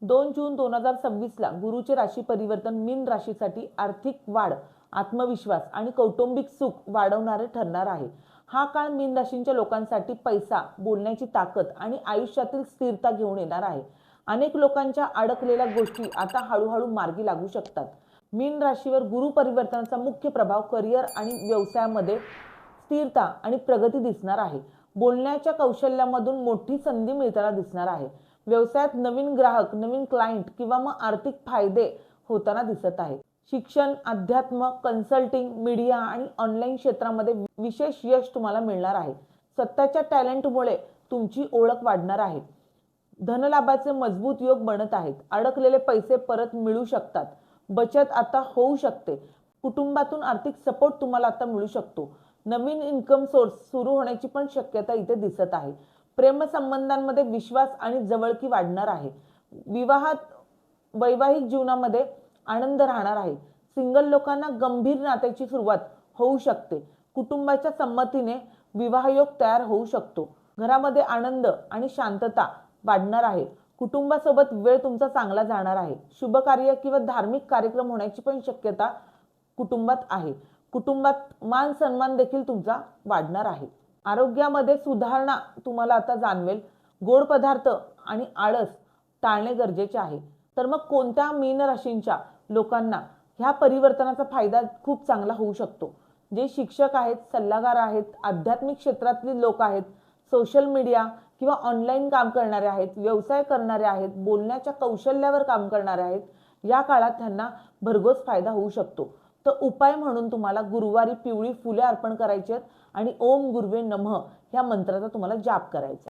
2 जून 2026 ला गुरुचे राशी परिवर्तन मीन राशीसाठी आर्थिक वाढ, आत्मविश्वास आणि कौटुंबिक सुख वाढवणारे ठरणार आहे। हा काळ मीन राशीच्या लोकांसाठी पैसा, बोलण्याची ताकद आणि आयुष्यातील स्थिरता घेऊन येणार आहे। अनेक लोकांच्या अडकलेल्या गोष्टी आता हळूहळू मार्गी लागू शकतात। मीन राशीवर गुरु परिवर्तनाचा मुख्य प्रभाव करिअर आणि व्यवसायामध्ये स्थिरता आणि प्रगती दिसणार आहे। बोलण्याच्या कौशल्यामधून मोठी संधी मिळताना दिसणार आहे। व्यवसायात नवीन ग्राहक, नवीन क्लायंट किंवा मग आर्थिक फायदे होताना दिसत आहे। शिक्षण, अध्यात्म, कन्सल्टिंग, मीडिया आणि ऑनलाईन क्षेत्रामध्ये विशेष यश तुम्हाला मिळणार आहे। स्वतःच्या टॅलेंटमुळे तुमची ओळख वाढणार आहे। धनलाभाचे मजबूत योग बनत आहेत। अडकलेले पैसे परत मिळू शकतात। बचत आता होऊ शकते। कुटुंबातून आर्थिक सपोर्ट तुम्हाला आता मिळू शकतो। नवीन इन्कम सोर्स सुरू होण्याची पण शक्यता इथे दिसत आहे। प्रेमसंबंधांमध्ये विश्वास आणि जवळकी वाढणार आहे। वैवाहिक जीवनामध्ये आनंद राहणार आहे। सिंगल लोकांना गंभीर नात्याची सुरुवात होऊ शकते। कुटुंबाच्या संमतीने विवाहयोग तयार होऊ शकतो। घरामध्ये आनंद आणि शांतता वाढणार आहे। कुटुंबासोबत वेळ तुमचा चांगला जाणार आहे। शुभ कार्य किंवा धार्मिक कार्यक्रम होण्याची पण शक्यता कुटुंबात आहे। कुटुंबात मान सन्मान देखील तुमचा वाढणार आहे। आरोग्यामध्ये सुधारणा तुम्हाला आता जाणवेल। गोड पदार्थ आणि आळस टाळणे गरजेचे आहे। तर मग कोणत्या मीन राशींच्या लोकांना ह्या परिवर्तनाचा फायदा खूप चांगला होऊ शकतो? जे शिक्षक आहेत, सल्लागार आहेत, आध्यात्मिक क्षेत्रातले लोक आहेत, सोशल मीडिया किंवा ऑनलाईन काम करणारे आहेत, व्यवसाय करणारे आहेत, बोलण्याच्या कौशल्यावर काम करणारे आहेत, या काळात त्यांना भरघोस फायदा होऊ शकतो। तर उपाय म्हणून तुम्हाला गुरुवारी पिवळी फुले अर्पण करायची आहेत आणि ओम गुरुवे नमः ह्या मंत्राचा तुम्हाला जाप करायचा।